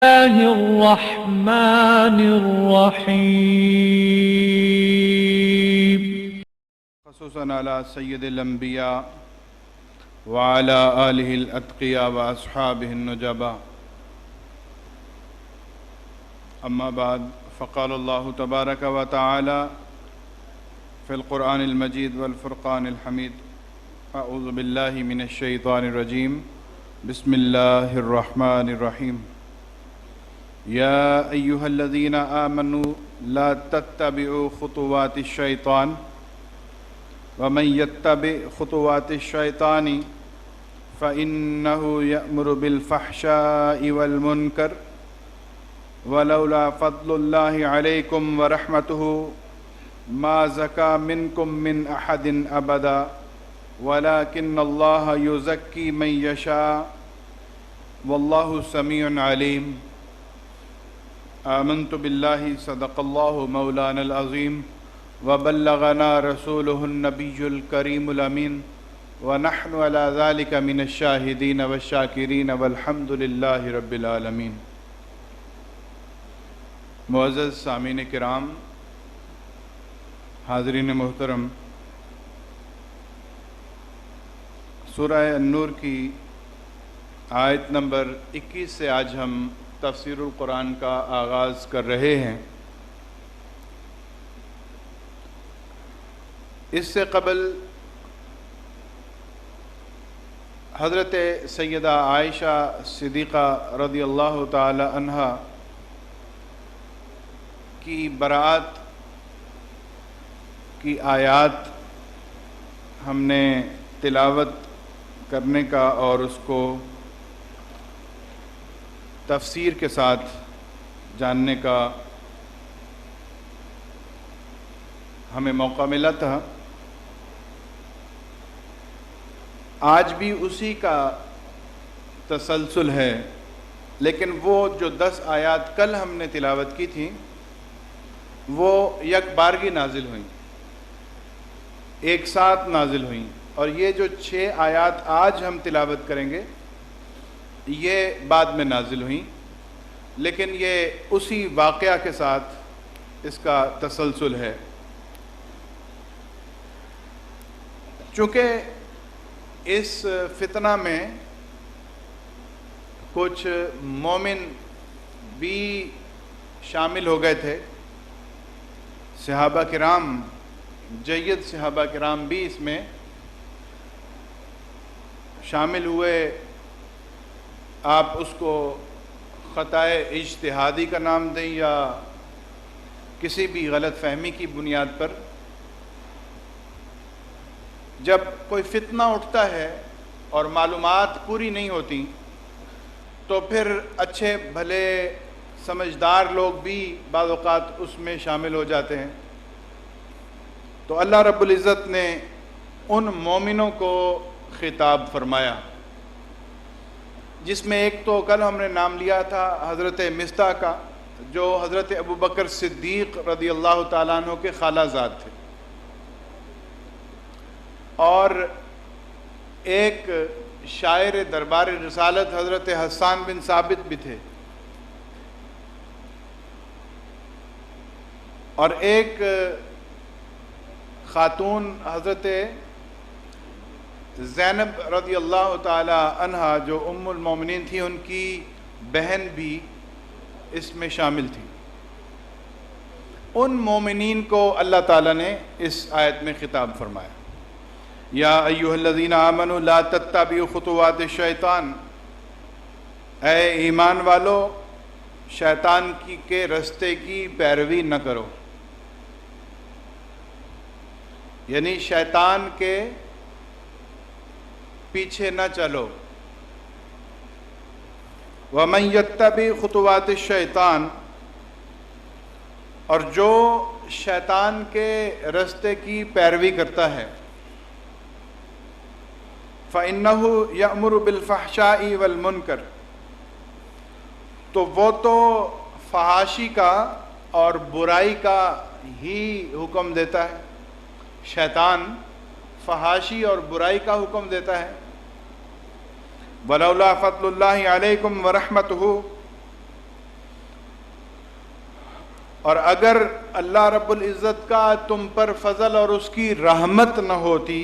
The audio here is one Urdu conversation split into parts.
الله الرحمن الرحيم. خصوصاً على سيد الأنبياء وعلى آله الأتقياء وأصحابه النجباء. أما بعد، فقال الله تبارك وتعالى في القرآن المجيد والفرقان الحميد: أعوذ بالله من الشيطان الرجيم، بسم الله الرحمن الرحيم. يا أيها الذين آمنوا لا تتبعوا خطوات الشيطان ومن يتبع خطوات الشيطان فإنه يأمر بالفحشاء والمنكر ولولا فضل الله عليكم ورحمته ما زكى منكم من أحد أبدا ولكن الله يزكي من يشاء والله سميع عليم. آمنت بالله صدق الله مولانا العظيم وبلغنا رسوله النبي الكريم الأمين ونحن على ذلك من الشاهدين والشاكرين والحمد لله رب العالمين. معزز سامعین کرام، حاضرین محترم، سورہ النور کی آیت نمبر 21 سے آج ہم تفسیر القرآن کا آغاز کر رہے ہیں۔ اس سے قبل حضرت سیدہ عائشہ صدیقہ رضی اللہ تعالی عنہا کی برات کی آیات ہم نے تلاوت کرنے کا اور اس کو تفسیر کے ساتھ جاننے کا ہمیں موقع ملا تھا۔ آج بھی اسی کا تسلسل ہے، لیکن وہ جو 10 آیات کل ہم نے تلاوت کی تھیں وہ یک بارگی نازل ہوئیں، ایک ساتھ نازل ہوئیں، اور یہ جو 6 آیات آج ہم تلاوت کریں گے یہ بعد میں نازل ہوئیں، لیکن یہ اسی واقعہ کے ساتھ اس کا تسلسل ہے۔ چونکہ اس فتنہ میں کچھ مومن بھی شامل ہو گئے تھے، صحابہ کرام، جید صحابہ کرام بھی اس میں شامل ہوئے۔ آپ اس کو خطائے اجتہادی کا نام دیں یا کسی بھی غلط فہمی کی بنیاد پر، جب کوئی فتنہ اٹھتا ہے اور معلومات پوری نہیں ہوتی تو پھر اچھے بھلے سمجھدار لوگ بھی بعض اوقات اس میں شامل ہو جاتے ہیں۔ تو اللہ رب العزت نے ان مومنوں کو خطاب فرمایا، جس میں ایک تو کل ہم نے نام لیا تھا حضرت مصطح کا، جو حضرت ابوبکر صدیق رضی اللہ تعالیٰ عنہ کے خالہ زاد تھے، اور ایک شاعر دربار رسالت حضرت حسان بن ثابت بھی تھے، اور ایک خاتون حضرت زینب رضی اللہ تعالی عنہا جو ام المومنین تھی، ان کی بہن بھی اس میں شامل تھی۔ ان مومنین کو اللہ تعالیٰ نے اس آیت میں خطاب فرمایا، یا ایھا الذین آمنوا لا تتبعوا خطوات الشیطان، اے ایمان والو شیطان کے رستے کی پیروی نہ کرو، یعنی شیطان کے پیچھے نہ چلو۔ وَمَن يَتَّبِعْ خُطُوَاتِ الشَّيْطَانِ، اور جو شیطان کے رستے کی پیروی کرتا ہے، فَإِنَّهُ يَأْمُرُ بِالْفَحْشَاءِ وَالْمُنكَرِ، تو وہ تو فحاشی کا اور برائی کا ہی حکم دیتا ہے، شیطان فحاشی اور برائی کا حکم دیتا ہے۔ ولولا فضل اللہ علیکم ورحمتہ، اور اگر اللہ رب العزت کا تم پر فضل اور اس کی رحمت نہ ہوتی،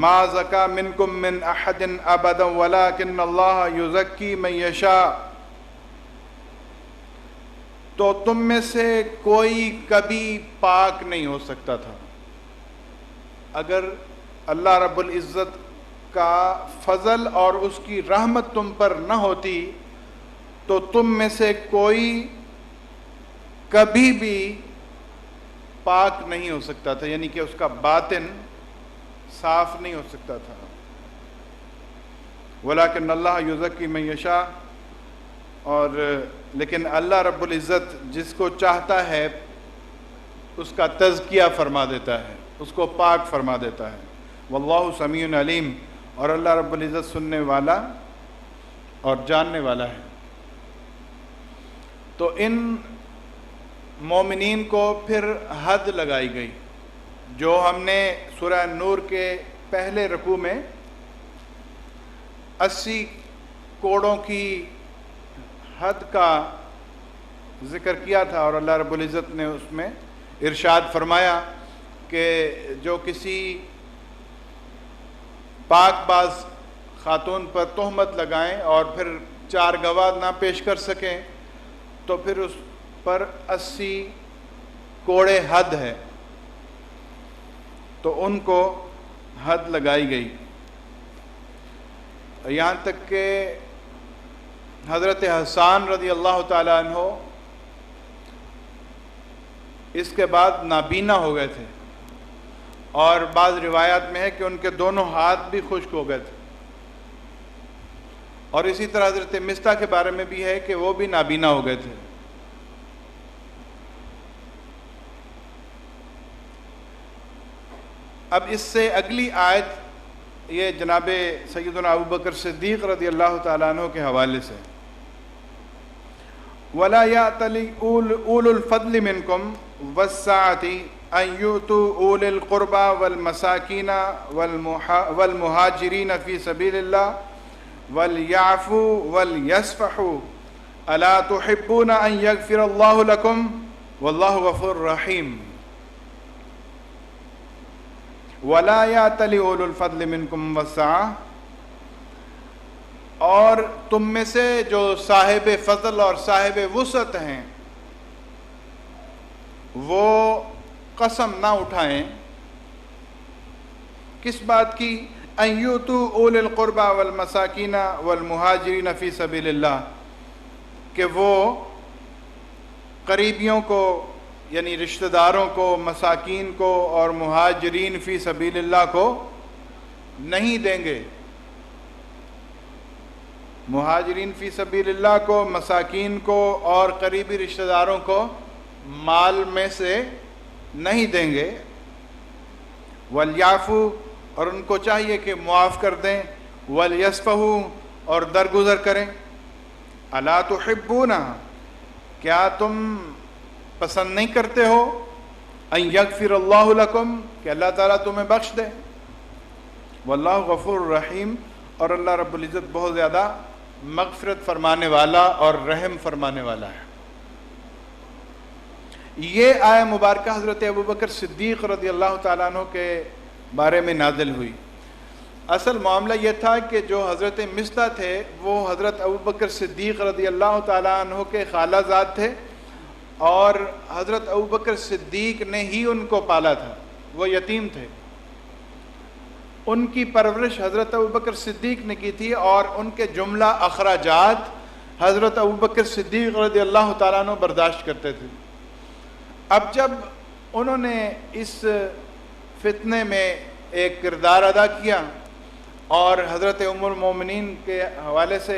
ما زکا منکم من احد ابدا ولکن اللہ یزکی من یشاء، تو تم میں سے کوئی کبھی پاک نہیں ہو سکتا تھا۔ اگر اللہ رب العزت کا فضل اور اس کی رحمت تم پر نہ ہوتی تو تم میں سے کوئی کبھی بھی پاک نہیں ہو سکتا تھا، یعنی کہ اس کا باطن صاف نہیں ہو سکتا تھا۔ ولیکن اللہ یزکی من یشاء، اور لیکن اللہ رب العزت جس کو چاہتا ہے اس کا تزکیہ فرما دیتا ہے، اس کو پاک فرما دیتا ہے۔ واللہ سمیع علیم، اور اللہ رب العزت سننے والا اور جاننے والا ہے۔ تو ان مومنین کو پھر حد لگائی گئی، جو ہم نے سورہ نور کے پہلے رکوع میں 80 کوڑوں کی حد کا ذکر کیا تھا، اور اللہ رب العزت نے اس میں ارشاد فرمایا کہ جو کسی پاک باز خاتون پر تہمت لگائیں اور پھر 4 گواہ نہ پیش کر سکیں تو پھر اس پر 80 کوڑے حد ہے، تو ان کو حد لگائی گئی۔ یہاں تک کہ حضرت حسان رضی اللہ تعالیٰ عنہ اس کے بعد نابینا ہو گئے تھے، اور بعض روایات میں ہے کہ ان کے دونوں ہاتھ بھی خشک ہو گئے تھے، اور اسی طرح حضرت مصطح کے بارے میں بھی ہے کہ وہ بھی نابینا ہو گئے تھے۔ اب اس سے اگلی آیت یہ جناب سیدنا ابوبکر صدیق رضی اللہ تعالیٰ عنہ کے حوالے سے، وَلَا يَأْتَلِ أُولُو الْفَضْلِ مِنْكُمْ وَالسَّعَةِ أَنْ يُؤْتُوا أُولِي الْقُرْبَى وَالْمَسَاكِينَ وَالْمُهَاجِرِينَ فِي سَبِيلِ اللَّهِ وَلْيَعْفُوا وَلْيَصْفَحُوا أَلَا تُحِبُّونَ أَنْ يَغْفِرَ اللَّهُ لَكُمْ وَاللَّهُ غَفُورٌ رَحِيمٌ۔ وَلَا يَأْتَلِ أُولُو الْفَضْلِ مِنْكُمْ وَالسَّعَةِ، اور تم میں سے جو صاحب فضل اور صاحب وسعت ہیں وہ قسم نہ اٹھائیں، کس بات کی؟ أَن يُؤْتُوا أُولِي الْقُرْبَى وَالْمَسَاكِينَ وَالْمُهَاجِرِينَ فِي سَبِيلِ اللَّهِ، کہ وہ قریبیوں کو یعنی رشتہ داروں کو، مساکین کو اور مہاجرین فی سبیل اللہ کو نہیں دیں گے۔ مہاجرین فی سبیل اللہ کو، مساکین کو اور قریبی رشتہ داروں کو مال میں سے نہیں دیں گے۔ وَلْيَعْفُوا، اور ان کو چاہیے کہ معاف کر دیں۔ وَلْيَصْفَحُوا، اور درگزر کریں۔ أَلَا تُحِبُّونَ، کیا تم پسند نہیں کرتے ہو أَن يَغْفِرَ اللَّهُ لَكُمْ، کہ اللہ تعالیٰ تمہیں بخش دے۔ واللہ غفور رحیم، اور اللہ رب العزت بہت زیادہ مغفرت فرمانے والا اور رحم فرمانے والا ہے۔ یہ آیہ مبارکہ حضرت ابوبکر صدیق رضی اللہ تعالیٰ عنہ کے بارے میں نازل ہوئی۔ اصل معاملہ یہ تھا کہ جو حضرت مصطح تھے وہ حضرت ابوبکر صدیق رضی اللہ تعالیٰ عنہ کے خالہ زاد تھے، اور حضرت ابوبکر صدیق نے ہی ان کو پالا تھا، وہ یتیم تھے۔ ان کی پرورش حضرت ابوبکر صدیق نے کی تھی، اور ان کے جملہ اخراجات حضرت ابوبکر صدیق رضی اللہ تعالیٰ عنہ برداشت کرتے تھے۔ اب جب انہوں نے اس فتنے میں ایک کردار ادا کیا، اور حضرت ام المومنین کے حوالے سے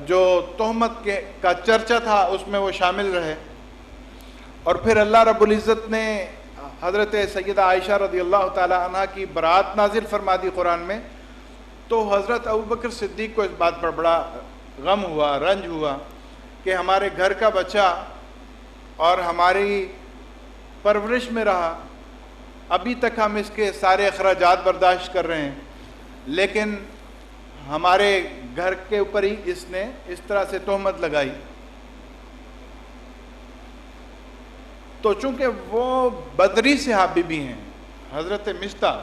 جو تہمت کا چرچا تھا اس میں وہ شامل رہے، اور پھر اللہ رب العزت نے حضرت سیدہ عائشہ رضی اللہ تعالی عنہ کی برات نازل فرما دی قرآن میں، تو حضرت ابوبکر صدیق کو اس بات پر بڑا غم ہوا، رنج ہوا کہ ہمارے گھر کا بچہ اور ہماری پرورش میں رہا، ابھی تک ہم اس کے سارے اخراجات برداشت کر رہے ہیں، لیکن ہمارے گھر کے اوپر ہی اس نے اس طرح سے تہمت لگائی۔ تو چونکہ وہ بدری صحابی بھی ہیں حضرت مصطح،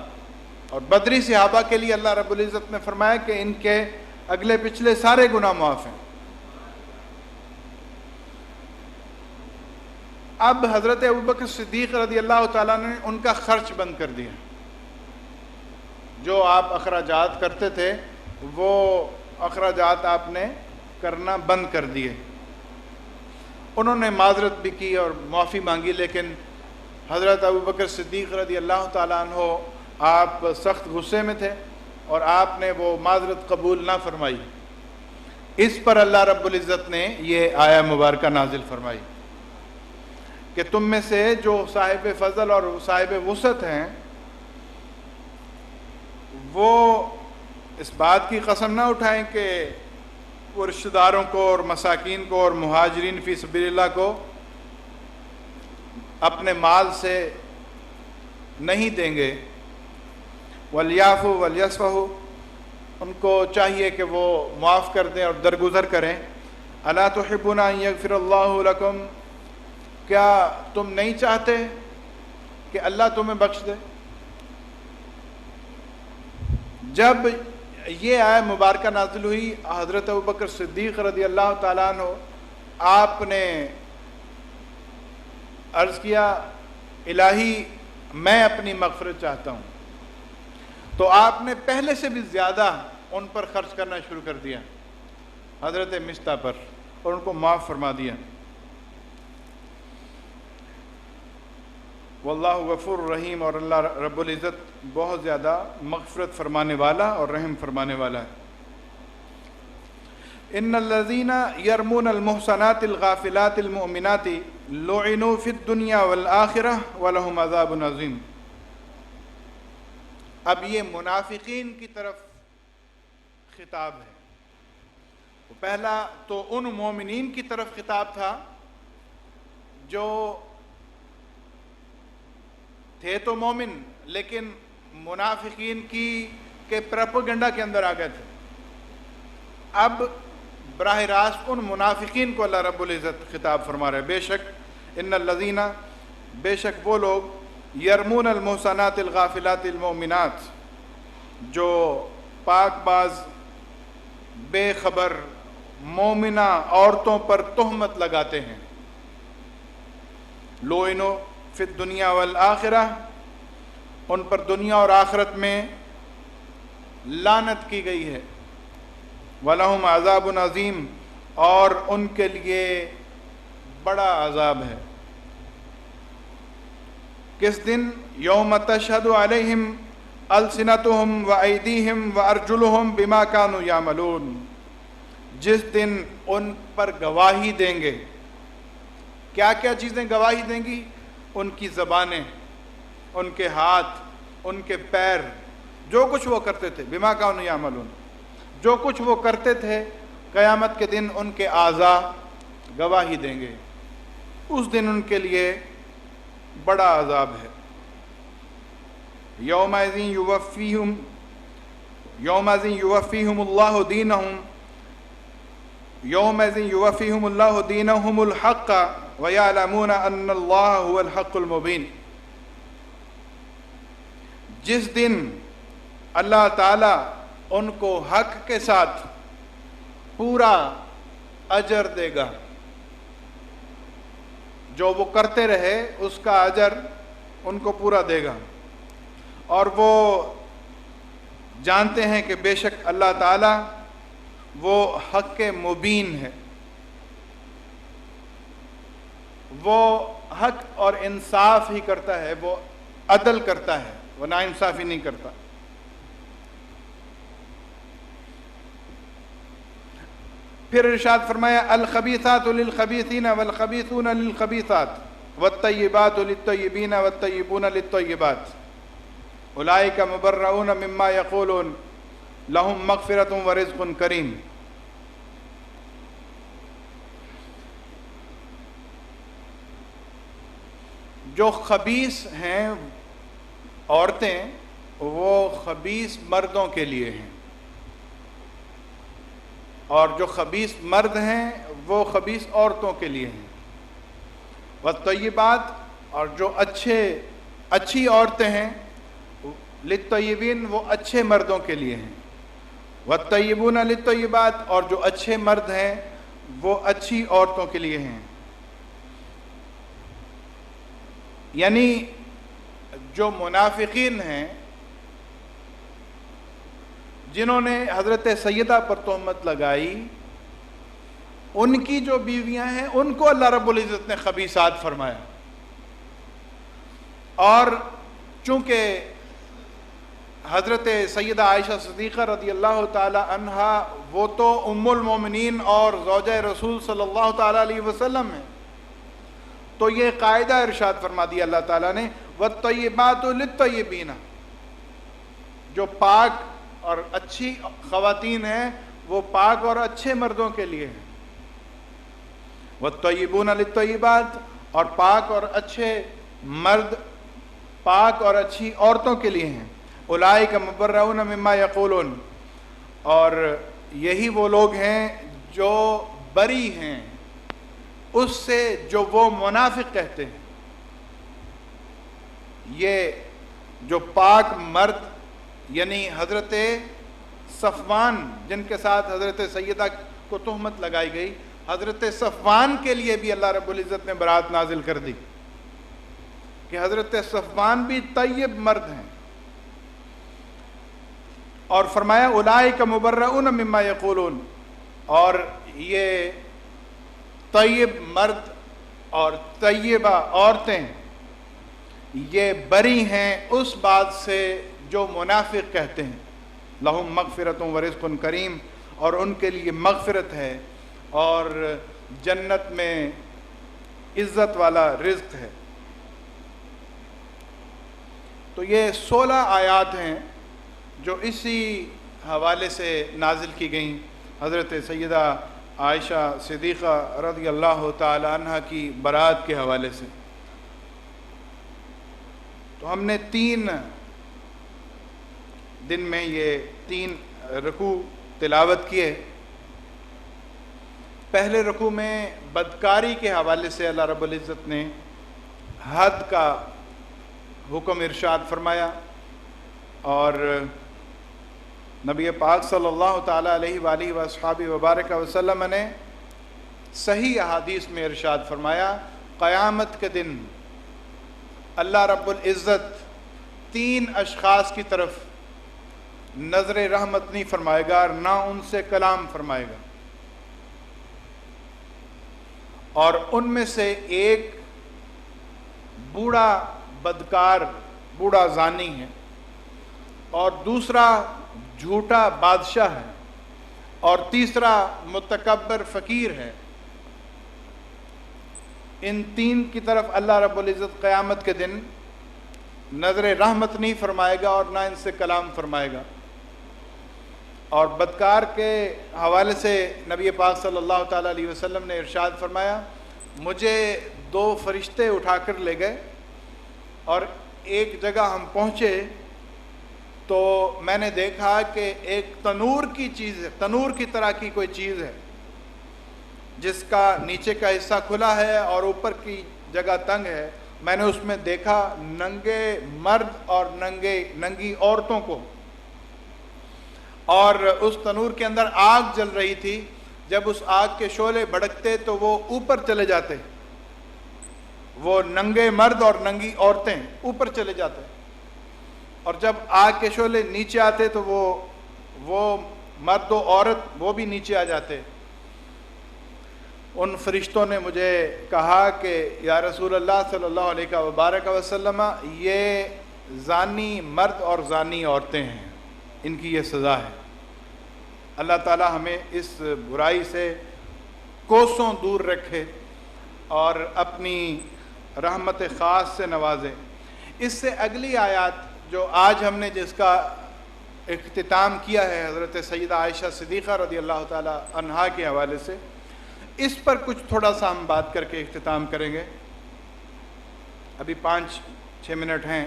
اور بدری صحابہ کے لیے اللہ رب العزت نے فرمایا کہ ان کے اگلے پچھلے سارے گناہ معاف ہیں۔ اب حضرت ابوبکر صدیق رضی اللہ تعالیٰ نے ان کا خرچ بند کر دیا، جو آپ اخراجات کرتے تھے وہ اخراجات آپ نے کرنا بند کر دیے۔ انہوں نے معذرت بھی کی اور معافی مانگی، لیکن حضرت ابوبکر صدیق رضی اللہ تعالیٰ عنہ آپ سخت غصے میں تھے اور آپ نے وہ معذرت قبول نہ فرمائی۔ اس پر اللہ رب العزت نے یہ آیہ مبارکہ نازل فرمائی کہ تم میں سے جو صاحب فضل اور صاحب وسعت ہیں وہ اس بات کی قسم نہ اٹھائیں کہ وہ رشتہ داروں کو اور مساکین کو اور مہاجرین فی سبیل اللہ کو اپنے مال سے نہیں دیں گے۔ وَلْيَعْفُوا وَلْيَصْفَحُوا، ان کو چاہیے کہ وہ معاف کر دیں اور درگزر کریں۔ أَلَا تُحِبُّونَ أَن يَغْفِرَ اللَّهُ لَكُمْ، کیا تم نہیں چاہتے کہ اللہ تمہیں بخش دے؟ جب یہ آیہ مبارکہ نازل ہوئی، حضرت ابوبکر صدیق رضی اللہ تعالیٰ عنہ آپ نے عرض کیا الہی میں اپنی مغفرت چاہتا ہوں، تو آپ نے پہلے سے بھی زیادہ ان پر خرچ کرنا شروع کر دیا، حضرت مصطح پر، اور ان کو معاف فرما دیا۔ واللہ غفور رحیم، اور اللہ رب العزت بہت زیادہ مغفرت فرمانے والا اور رحم فرمانے والا ہے۔ ان الذین یرمون المحصنات الغافلات المؤمنات لعنوا فی الدنیا والآخرہ ولہم عذاب عظیم۔ اب یہ منافقین کی طرف خطاب ہے۔ پہلا تو ان مومنین کی طرف خطاب تھا جو تھے تو مومن لیکن منافقین کے پروپیگنڈا کے اندر آ گئے تھے۔ اب براہ راست ان منافقین کو اللہ رب العزت خطاب فرما رہے، بے شک ان الذین، بے شک وہ لوگ یرمون المحصنات الغافلات المؤمنات، جو پاک باز بے خبر مومنہ عورتوں پر تہمت لگاتے ہیں۔ لعنوا فی الدنیا والآخرہ، ان پر دنیا اور آخرت میں لعنت کی گئی ہے۔ وَلَهُمْ عَذَابٌ عَظِيمٌ، اور ان کے لیے بڑا عذاب ہے۔ کس دن؟ یوم تشہد علیہم السنتہم وایدیہم وارجلہم بما کانوا یعملون، جس دن ان پر گواہی دیں گے۔ کیا کیا چیزیں گواہی دیں گی؟ ان کی زبانیں، ان کے ہاتھ، ان کے پیر، جو کچھ وہ کرتے تھے، بما کانوا یعملون، جو کچھ وہ کرتے تھے، قیامت کے دن ان کے اعضاء گواہی دیں گے۔ اس دن ان کے لیے بڑا عذاب ہے۔ یومئذ یوفیہم اللہ دینہم، یومئذ یوفیہم اللہ دینہم الحق ویعلمون ان اللہ هو الحق المبین۔ جس دن اللہ تعالیٰ ان کو حق کے ساتھ پورا اجر دے گا، جو وہ کرتے رہے اس کا اجر ان کو پورا دے گا، اور وہ جانتے ہیں کہ بے شک اللہ تعالیٰ وہ حق مبین ہے، وہ حق اور انصاف ہی کرتا ہے، وہ عدل کرتا ہے، وہ ناانصافی نہیں کرتا۔ پھر ارشاد فرمایا الخبیثات للخبیثین والخبیثون للخبیثات والطیبات للطیبین والطیبون للطیبات اولئک مبرؤون مما یقولون لہم مغفرۃ ورزق کریم۔ جو خبیث ہیں عورتیں، وہ خبیث مردوں کے لیے ہیں، اور جو خبیث مرد ہیں وہ خبیث عورتوں کے لیے ہیں۔ والطیبات، اور جو اچھی عورتیں ہیں للطیبین وہ اچھے مردوں کے لیے ہیں، والطیبون للطیبات اور جو اچھے مرد ہیں وہ اچھی عورتوں کے لیے ہیں۔ یعنی جو منافقین ہیں جنہوں نے حضرت سیدہ پر تہمت لگائی، ان کی جو بیویاں ہیں ان کو اللہ رب العزت نے خبیثات فرمایا، اور چونکہ حضرت سیدہ عائشہ صدیقہ رضی اللہ تعالی عنہا وہ تو ام المومنین اور زوجہ رسول صلی اللہ تعالی علیہ وسلم ہیں، تو یہ قاعدہ ارشاد فرما دیا اللہ تعالیٰ نے وَالطَّيِّبَاتُ لِلطَّيِّبِينَ، جو پاک اور اچھی خواتین ہیں وہ پاک اور اچھے مردوں کے لیے ہیں، وَالطَّيِّبُونَ لِلطَّيِّبَاتِ اور پاک اور اچھے مرد پاک اور اچھی عورتوں کے لیے ہیں، اولئک مبرؤون مما یقولون، اور یہی وہ لوگ ہیں جو بری ہیں اس سے جو وہ منافق کہتے ہیں۔ یہ جو پاک مرد یعنی حضرت صفوان جن کے ساتھ حضرت سیدہ کو تہمت لگائی گئی، حضرت صفوان کے لیے بھی اللہ رب العزت نے برات نازل کر دی کہ حضرت صفوان بھی طیب مرد ہیں، اور فرمایا اولئک مبرؤون مما یقولون، اور یہ طیب مرد اور طیبہ عورتیں یہ بری ہیں اس بات سے جو منافق کہتے ہیں، لہم مغفرۃ ورزق کریم، اور ان کے لیے مغفرت ہے اور جنت میں عزت والا رزق ہے۔ تو یہ 16 آیات ہیں جو اسی حوالے سے نازل کی گئیں حضرت سیدہ عائشہ صدیقہ رضی اللہ تعالی عنہ کی برات کے حوالے سے۔ تو ہم نے 3 دن میں یہ 3 رکوع تلاوت کیے۔ پہلے رکوع میں بدکاری کے حوالے سے اللہ رب العزت نے حد کا حکم ارشاد فرمایا، اور نبی پاک صلی اللہ تعالی علیہ وآلہ وصحبہ وبارک وسلم نے صحیح احادیث میں ارشاد فرمایا قیامت کے دن اللہ رب العزت 3 اشخاص کی طرف نظر رحمت نہیں فرمائے گا اور نہ ان سے کلام فرمائے گا، اور ان میں سے ایک بوڑھا بدکار بوڑھا زانی ہے، اور دوسرا جھوٹا بادشاہ ہے، اور تیسرا متکبر فقیر ہے۔ ان 3 کی طرف اللہ رب العزت قیامت کے دن نظر رحمت نہیں فرمائے گا اور نہ ان سے کلام فرمائے گا۔ اور بدکار کے حوالے سے نبی پاک صلی اللہ تعالیٰ علیہ وسلم نے ارشاد فرمایا مجھے 2 فرشتے اٹھا کر لے گئے، اور ایک جگہ ہم پہنچے تو میں نے دیکھا کہ ایک تنور کی چیز ہے، تنور کی طرح کی کوئی چیز ہے جس کا نیچے کا حصہ کھلا ہے اور اوپر کی جگہ تنگ ہے۔ میں نے اس میں دیکھا ننگے مرد اور ننگی عورتوں کو، اور اس تنور کے اندر آگ جل رہی تھی۔ جب اس آگ کے شعلے بھڑکتے تو وہ اوپر چلے جاتے، وہ ننگے مرد اور ننگی عورتیں اوپر چلے جاتے، اور جب آگ کے شعلے نیچے آتے تو وہ مرد و عورت وہ بھی نیچے آ جاتے۔ ان فرشتوں نے مجھے کہا کہ یا رسول اللہ صلی اللہ علیہ وبارک وسلم یہ زانی مرد اور زانی عورتیں ہیں، ان کی یہ سزا ہے۔ اللہ تعالی ہمیں اس برائی سے کوسوں دور رکھے اور اپنی رحمت خاص سے نوازے۔ اس سے اگلی آیات جو آج ہم نے جس کا اختتام کیا ہے حضرت سیدہ عائشہ صدیقہ رضی اللہ تعالی عنہا کے حوالے سے، اس پر کچھ تھوڑا سا ہم بات کر کے اختتام کریں گے۔ ابھی 5-6 منٹ ہیں۔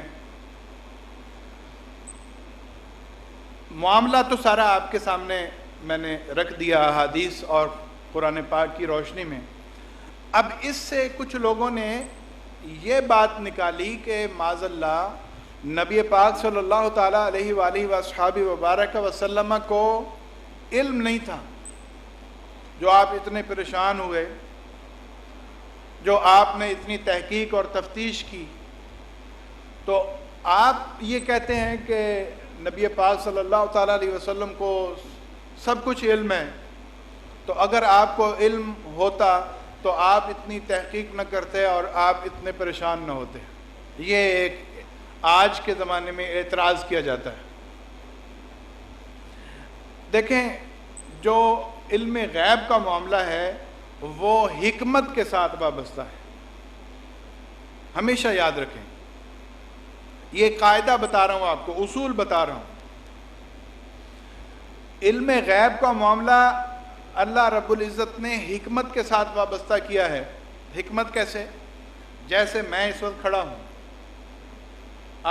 معاملہ تو سارا آپ کے سامنے میں نے رکھ دیا احادیث اور قرآن پاک کی روشنی میں۔ اب اس سے کچھ لوگوں نے یہ بات نکالی کہ معاذ اللہ نبی پاک صلی اللہ تعالیٰ علیہ وآلہ وصحابہ وبارک وسلم کو علم نہیں تھا، جو آپ اتنے پریشان ہوئے، جو آپ نے اتنی تحقیق اور تفتیش کی، تو آپ یہ کہتے ہیں کہ نبی پاک صلی اللہ تعالیٰ علیہ وسلم کو سب کچھ علم ہے، تو اگر آپ کو علم ہوتا تو آپ اتنی تحقیق نہ کرتے اور آپ اتنے پریشان نہ ہوتے۔ یہ ایک آج کے زمانے میں اعتراض کیا جاتا ہے۔ دیکھیں، جو علم غیب کا معاملہ ہے وہ حکمت کے ساتھ وابستہ ہے، ہمیشہ یاد رکھیں۔ یہ قاعدہ بتا رہا ہوں آپ کو، اصول بتا رہا ہوں۔ علم غیب کا معاملہ اللہ رب العزت نے حکمت کے ساتھ وابستہ کیا ہے۔ حکمت کیسے؟ جیسے میں اس وقت کھڑا ہوں،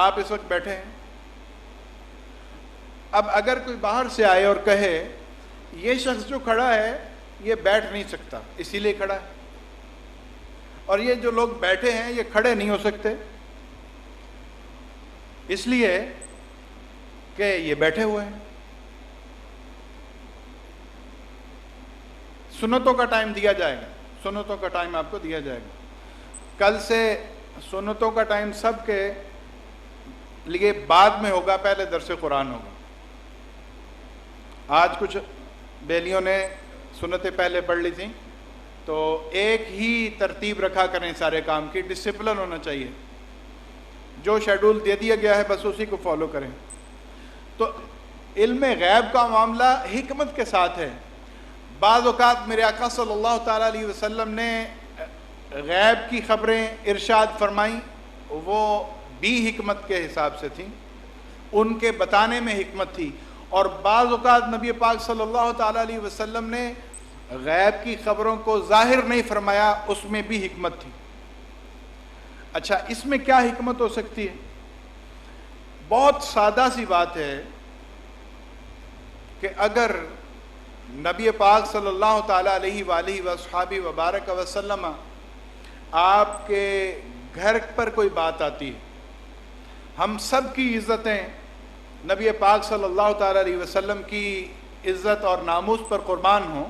آپ اس وقت بیٹھے ہیں، اب اگر کوئی باہر سے آئے اور کہے یہ شخص جو کھڑا ہے یہ بیٹھ نہیں سکتا اسی لیے کھڑا ہے، اور یہ جو لوگ بیٹھے ہیں یہ کھڑے نہیں ہو سکتے اس لیے کہ یہ بیٹھے ہوئے ہیں۔ سنتوں کا ٹائم دیا جائے گا، سنتوں کا ٹائم آپ کو دیا جائے گا۔ کل سے سنتوں کا ٹائم سب کے لیے بعد میں ہوگا، پہلے درس قرآن ہوگا۔ آج کچھ بیلیوں نے سنتیں پہلے پڑھ لی تھیں، تو ایک ہی ترتیب رکھا کریں سارے کام کی، ڈسپلن ہونا چاہیے، جو شیڈول دے دیا گیا ہے بس اسی کو فالو کریں۔ تو علم غیب کا معاملہ حکمت کے ساتھ ہے۔ بعض اوقات میرے آقا صلی اللہ تعالیٰ علیہ وسلم نے غیب کی خبریں ارشاد فرمائیں، وہ بھی حکمت کے حساب سے تھیں، ان کے بتانے میں حکمت تھی۔ اور بعض اوقات نبی پاک صلی اللہ تعالیٰ علیہ وسلم نے غیب کی خبروں کو ظاہر نہیں فرمایا، اس میں بھی حکمت تھی۔ اچھا، اس میں کیا حکمت ہو سکتی ہے؟ بہت سادہ سی بات ہے کہ اگر نبی پاک صلی اللہ تعالیٰ علیہ وآلہ وصحابہ وبارک وسلم آپ کے گھر پر کوئی بات آتی ہے، ہم سب کی عزتیں نبی پاک صلی اللہ تعالیٰ علیہ وسلم کی عزت اور ناموس پر قربان ہوں،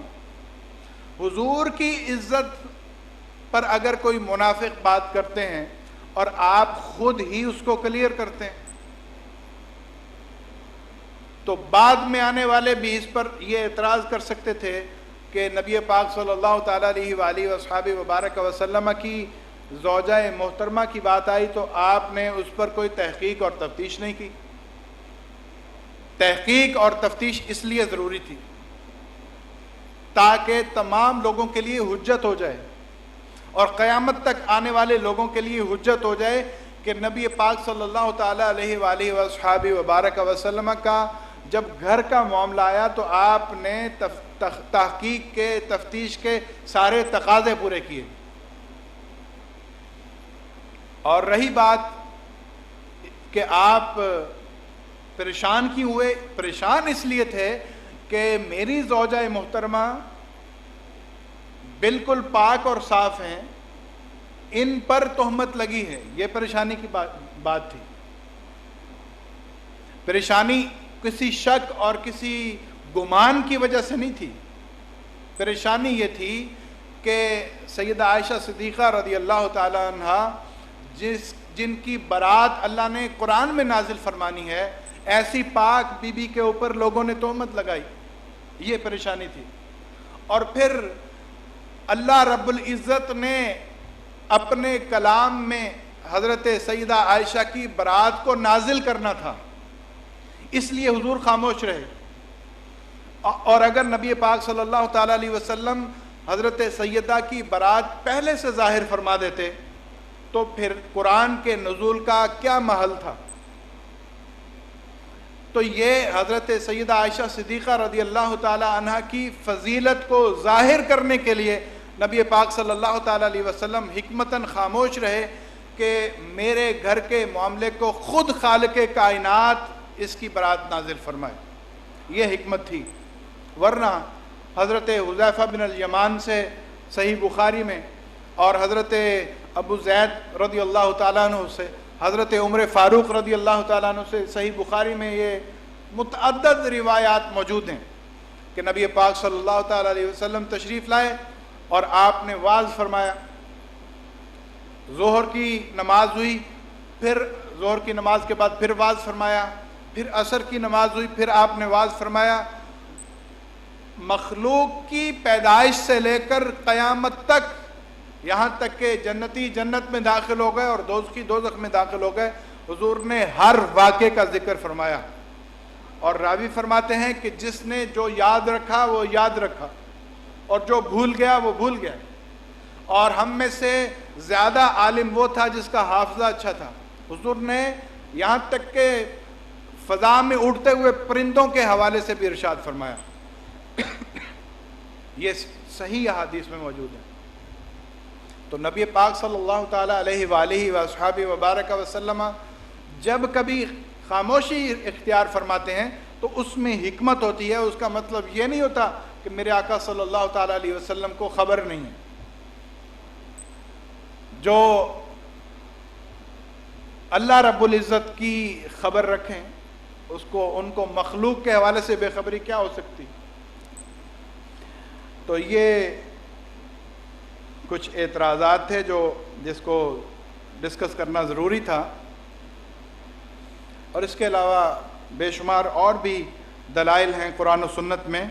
حضور کی عزت پر اگر کوئی منافق بات کرتے ہیں اور آپ خود ہی اس کو کلیئر کرتے ہیں، تو بعد میں آنے والے بھی اس پر یہ اعتراض کر سکتے تھے کہ نبی پاک صلی اللہ تعالیٰ علیہ وآلہ وصحابہ وبارک وسلم کی زوجہ محترمہ کی بات آئی تو آپ نے اس پر کوئی تحقیق اور تفتیش نہیں کی۔ تحقیق اور تفتیش اس لیے ضروری تھی تاکہ تمام لوگوں کے لیے حجت ہو جائے اور قیامت تک آنے والے لوگوں کے لیے حجت ہو جائے کہ نبی پاک صلی اللہ تعالیٰ علیہ وآلہ وصحابہ وبارک وسلم کا جب گھر کا معاملہ آیا تو آپ نے تحقیق کے، تفتیش کے سارے تقاضے پورے کیے۔ اور رہی بات کہ آپ پریشان کیوں ہوئے، پریشان اس لیے تھے کہ میری زوجہ محترمہ بالکل پاک اور صاف ہیں، ان پر تہمت لگی ہے، یہ پریشانی کی بات تھی۔ پریشانی کسی شک اور کسی گمان کی وجہ سے نہیں تھی، پریشانی یہ تھی کہ سیدہ عائشہ صدیقہ رضی اللہ تعالی عنہ جن کی برات اللہ نے قرآن میں نازل فرمانی ہے، ایسی پاک بی بی کے اوپر لوگوں نے تہمت لگائی، یہ پریشانی تھی۔ اور پھر اللہ رب العزت نے اپنے کلام میں حضرت سیدہ عائشہ کی برات کو نازل کرنا تھا، اس لیے حضور خاموش رہے۔ اور اگر نبی پاک صلی اللہ تعالیٰ علیہ وسلم حضرت سیدہ کی برات پہلے سے ظاہر فرما دیتے تو پھر قرآن کے نزول کا کیا محل تھا؟ تو یہ حضرت سیدہ عائشہ صدیقہ رضی اللہ تعالی عنہ کی فضیلت کو ظاہر کرنے کے لیے نبی پاک صلی اللہ تعالی علیہ وسلم حکمتاً خاموش رہے کہ میرے گھر کے معاملے کو خود خالق کائنات اس کی برات نازل فرمائے، یہ حکمت تھی۔ ورنہ حضرت حذیفہ بن الیمان سے صحیح بخاری میں اور حضرت ابو زید رضی اللہ تعالیٰ عنہ سے، حضرت عمر فاروق رضی اللہ تعالیٰ عنہ سے صحیح بخاری میں یہ متعدد روایات موجود ہیں کہ نبی پاک صلی اللہ تعالیٰ علیہ وسلم تشریف لائے اور آپ نے واعظ فرمایا. ظہر کی نماز ہوئی، پھر ظہر کی نماز کے بعد پھر واعظ فرمایا، پھر عصر کی نماز ہوئی، پھر آپ نے واعظ فرمایا. مخلوق کی پیدائش سے لے کر قیامت تک، یہاں تک کہ جنتی جنت میں داخل ہو گئے اور دوزخی دوزخ میں داخل ہو گئے، حضور نے ہر واقعے کا ذکر فرمایا. اور راوی فرماتے ہیں کہ جس نے جو یاد رکھا وہ یاد رکھا، اور جو بھول گیا وہ بھول گیا. اور ہم میں سے زیادہ عالم وہ تھا جس کا حافظہ اچھا تھا. حضور نے یہاں تک کہ فضا میں اڑتے ہوئے پرندوں کے حوالے سے بھی ارشاد فرمایا. یہ صحیح احادیث میں موجود ہے. تو نبی پاک صلی اللہ تعالیٰ علیہ وآلہ وصحبہ وبارک وسلم جب کبھی خاموشی اختیار فرماتے ہیں تو اس میں حکمت ہوتی ہے. اس کا مطلب یہ نہیں ہوتا کہ میرے آقا صلی اللہ تعالیٰ علیہ وسلم کو خبر نہیں ہے. جو اللہ رب العزت کی خبر رکھیں ان کو مخلوق کے حوالے سے بے خبری کیا ہو سکتی. تو یہ کچھ اعتراضات تھے جس کو ڈسکس کرنا ضروری تھا. اور اس کے علاوہ بے شمار اور بھی دلائل ہیں قرآن و سنت میں.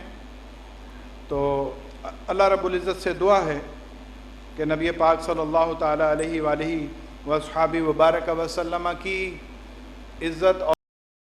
تو اللہ رب العزت سے دعا ہے کہ نبی پاک صلی اللہ تعالیٰ علیہ وآلہ وصحبہ وبارک وسلم کی عزت